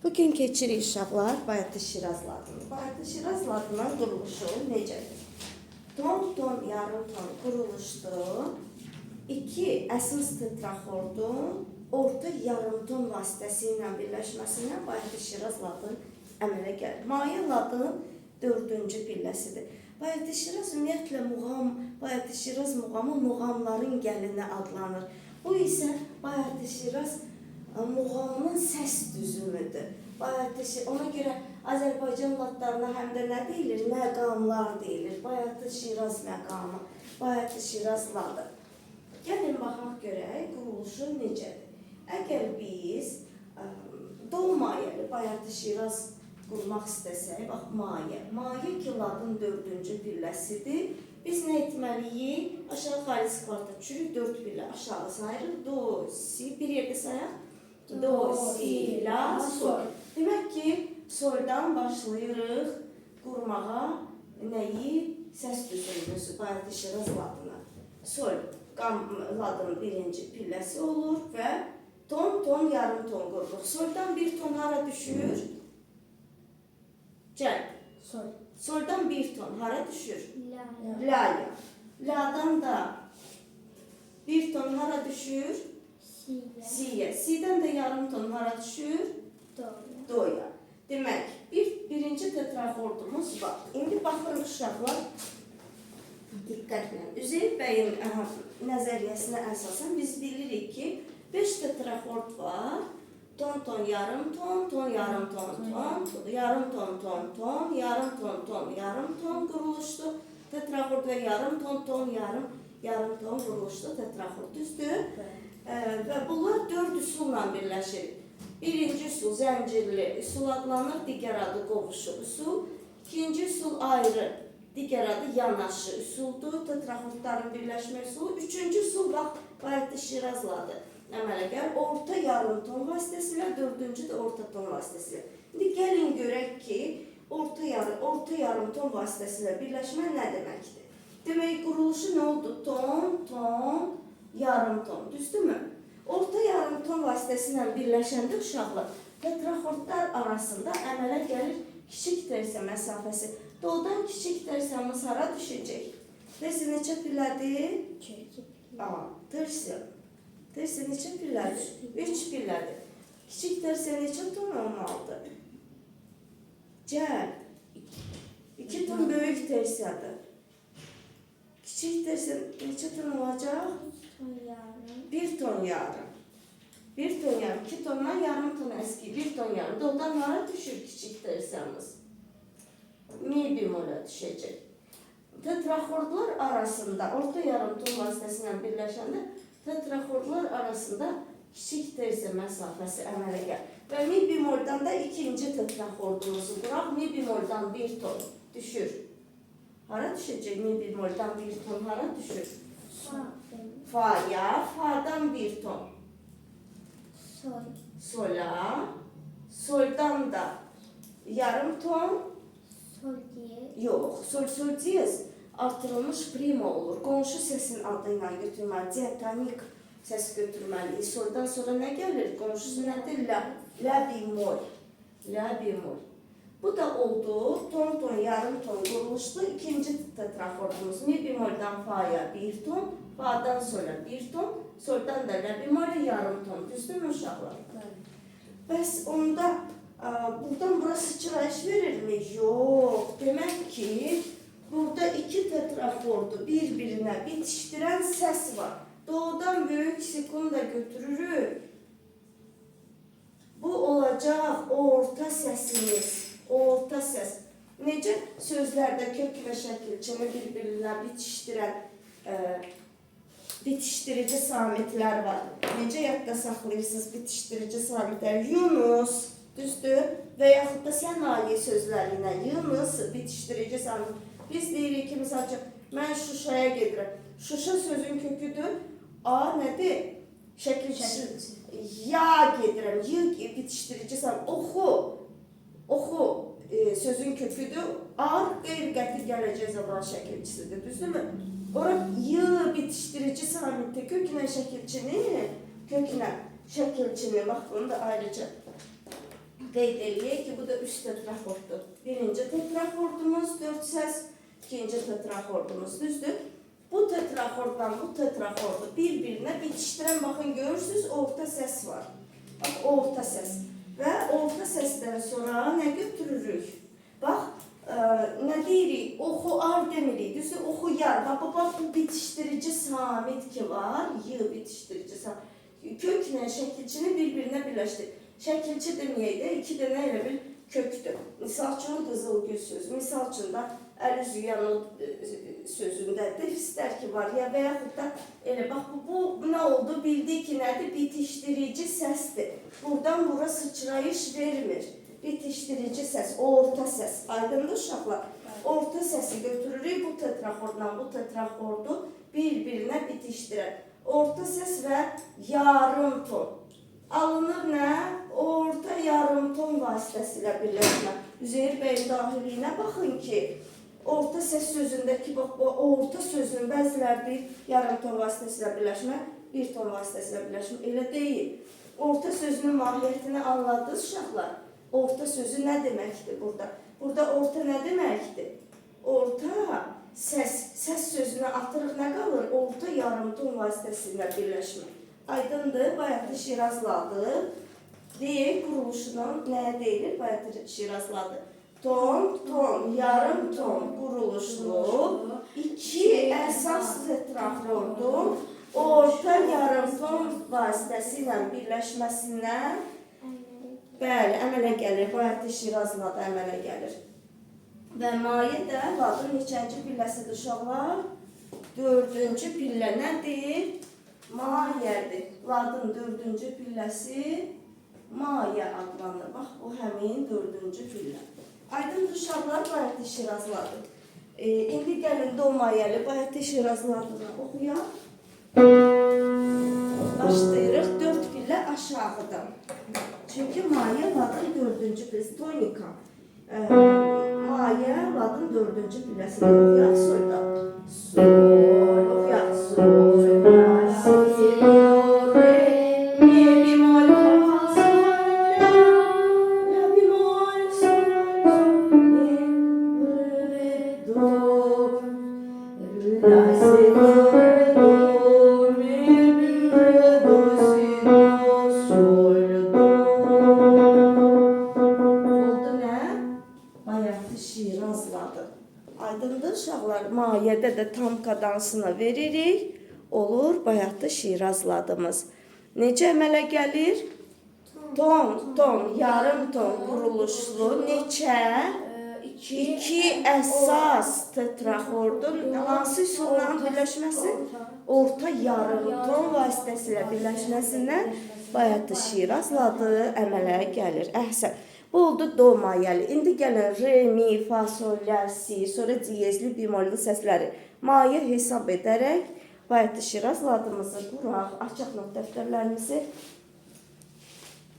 Bugün keçirik uşaqlar Bayatı Şiraz ladını. Bayatı Şiraz ladının quruluşu necədir? Ton, yarım ton quruluşdur. İki əsas tetraxordun orta yarım ton vasitəsilə birləşməsindən Bayatı Şiraz ladın əmələ gəlir. Maye ladının 4-cü pilləsidir. Bayatı Şiraz ümumiyyətlə Bayatı Şiraz muğamı muğamların gəlini adlanır. Bu isə Bayatı Şiraz muğamının səs düzümüdür. Ona görə Azərbaycan ladlarına həm də nə deyilir? Məqamlar deyilir. Bayatı Şiraz məqamı, Bayatı Şiraz ladı. Gəlin baxaq görək, quruluşu necədir? Əgər biz do mayəli Bayatı Şiraz qurmaq istəsək, bax, maye ki ladın 4-cü pilləsidir. Biz nə etməliyik? Aşağı xalis kvarta düşürük, 4 pillə aşağı sayırıq. Do, si, bir yerdə sayaq. Do, si, la, sol. Demək ki, soldan başlayırıq qurmağa nəyi? Səs düzümümüzü, Bayatı Şiraz ladına. Sol ladının 1-ci pilləsi olur və ton, yarım ton qururuq. Soldan bir ton hara düşür? Gəl. Soldan bir ton hara düşür? La'ya. La'dan da bir ton hara düşür? Si'ye. Si'den de yarım ton hara düşür? Do'ya. Demək, birinci tetraxordumuz var. İndi baxın uşaqlar, diqqətlə. Üzeyir bəyin nəzəriyyəsinə əsasən biz bilirik ki, 5 tetraxord var. Ton, yarım ton, yarım ton, yarım ton, yarım ton quruluşdu. Tetraxord və yarım ton, yarım ton quruluşdu tetraxord, düzdür? Və bunlar 4 üsulla birləşir. Birinci üsul zəncirli üsul adlanır, digər adı qovuşu üsul. İkinci üsul ayrı, digər adı yanaşı üsuldur, tetraxordların birləşmə üsulu. Üçüncü üsul Bayatı Şiraz ladı əmələ gəlir. Orta yarım ton vasitəsilə, 4-cü də orta ton vasitəsilə. İndi gəlin görək ki, orta yarım ton vasitəsilə birləşmə nə deməkdir? Demək, quruluşu nə oldu? Ton, yarım ton, düzdürmü? Orta yarım ton vasitəsilə birləşəndə uşaqlar, tetraxordlar arasında əmələ gəlir kiçik tersiya məsafəsi. Do'dan kiçik tersiyamız hara düşəcək? Tersiya neçə pillədir? Tersiya. Tersiya neçə pillədir? 3 pillədir. Kiçik tersiya neçə ton olmalıdır? Gəl. 2 ton böyük tersiyadır. Kiçik tersiya neçə ton olacaq? 1 ton yarım. 1 ton yarım. 2 tondan yarım ton əski. 1 ton yarım. Do'dan hara düşür kiçik tersiyamız? Mi bemolə düşəcək. Tetraxordlar arasında, orta yarım ton vasitəsilə birləşəndə tetraxordlar arasında kiçik tersiya məsafəsi əmələ gəlir. Və mi bemoldan da ikinci tetraxordumuzu quraq. Mi bemoldan 1 ton düşür. Hara düşəcək mi bemoldan 1 ton? Hara düşür? Fa'ya, fa'dan 1 ton. Sol'a, soldan da yarım ton. Yox, sol diyez artırılmış prima olur. Qonşu səsin adı ilə götürməli, diatonik səs götürməliyik. Soldan sonra nə gəlir? Qonşusu nədir? La bemol. La bemol. Bu da oldu. Ton, yarım ton quruluşdu. İkinci tetraxordumuz. Mi bemoldan fa'ya 1 ton, fa'dan sola 1 ton, soldan da la bemolə yarım ton. Düzdürmü uşaqlar? Bəs onda buradan bura sıçrayış verirmi? Yox. Demək ki, burada 2 tetraxordu bir-birinə bitişdirən səs var. Do'dan böyük sekunda götürürük. Bu olacaq orta səsimiz. Orta səs. Necə sözlərdə kök və şəkilçini bir-birinə bitişdirici samitlər var. Necə yadda saxlayırsınız bitişdirici samitlər? Yunus, düzdür? Və yaxud da sənaye sözləri ilə Yunus bitişdirici samit. Biz deyirik ki, misal üçün, mən Şuşaya gedirəm. Şuşa sözün köküdür. A nədir? Şəkilçisi. Ya gedirəm. Y bitişdirici samit. Oxu sözün köküdür. A qeyri-qəti gələcək zaman şəkilçisidir. Düzdürmü? Ora y bitişdirici samitdə köklə şəkilçini, bax bunu da ayrıca qeyd eləyək ki, bu da üst tetrahorddur. Birinci tetrahordumuz 4 səs, ikinci tetrahordumuz düzdür. Bu tetrahorddan bu tetrahordu bir-birinə bitişdirən, baxın görürsünüz, orta səs var. Bax, orta səs. Və orta səsdən sonra nə götürürük? Bax, nə deyirik? Oxu ar demirik, düzdür, oxu yar. Bax, bu bitişdirici samit ki var, yığ bitişdirici samit. Köklə şəkilçini bir-birinə birləşdir. Şəkilçi deməyək də, iki dənə elə bir köktür. Misal üçün qızıl gül sözü, misal üçün da əl üzü yanı sözündə defislər ki var ya və yaxud da elə bax bu nə oldu? Bildik ki nədir? Bitişdirici səsdir. Buradan bura sıçrayış vermir. Bitişdirici səs, orta səs. Aydındır uşaqlar? Orta səsi götürürük bu tetrahordla bu tetrahordu bir-birinə bitişdirər. Orta səs və yarım ton. Alınır nə? Orta yarım ton vasitəsilə birləşmə. Üzeyir bəyin dahiliyinə baxın ki, orta səs sözündəki, bax, bu orta sözünün bəziləri deyil, yarım ton vasitəsilə birləşmə, bir ton vasitəsilə birləşmə. Elə deyil. Orta sözünün mahiyyətini anladınız uşaqlar. Orta sözü nə deməkdir burada? Burada orta nə deməkdir? Orta səs sözünü atırıq, nə qalır? Orta yarım ton vasitəsilə birləşmə. Aydındır, bayatı Şirazladı. Deyək, quruluşunun nəyə deyilir? Bayatı Şirazladı. Ton, yarım ton quruluşlu, iki əsas tetrahordun orta yarım ton vasitəsilə birləşməsindən bəli, əmələ gəlir. Bayatı Şirazladı əmələ gəlir. Və maye də ladın neçənci pilləsidir uşaqlar? Dördüncü pillə nədir? Mayədir. Ladın dördüncü pilləsi mayə adlanır. Bax, bu həmin dördüncü pillə. Aydın uşaqlar bayatı Şirazladı. İndi gəlin do mayəli bayatı Şirazladını oxuyaq. Başlayırıq 4 pillə aşağıdan. Çünki mayə ladın dördüncü pilləsi. Tonika. Mayə ladın dördüncü pilləsini oxuyaq. Solda. Sol, oxuyaq. Sol, si, do, re, mi, bemol, fa, sol, la, bemol, sol, mi, re, do, la, si, do, re, do, mi, re, do, si, do, sol, do. Oldu nə? Bayatı Şirazladı. Aydındır uşaqlar, mayədə də tam kadansını veririk. Olur bayatı Şirazladımız. Necə əmələ gəlir? Ton, yarım ton quruluşlu, neçə? İki əsas tetrahordun hansı üsulların birləşməsi? Orta yarım ton vasitəsilə birləşməsindən bayatı Şirazladı əmələ gəlir. Əhsən. Bu oldu do mayəli. İndi gəlin re, mi, fa, sol, la, si, sonra diyezli, bemollu səsləri mayə hesab edərək bayatı Şirazladımızı quraq. Açaq növ dəftərlərimizi.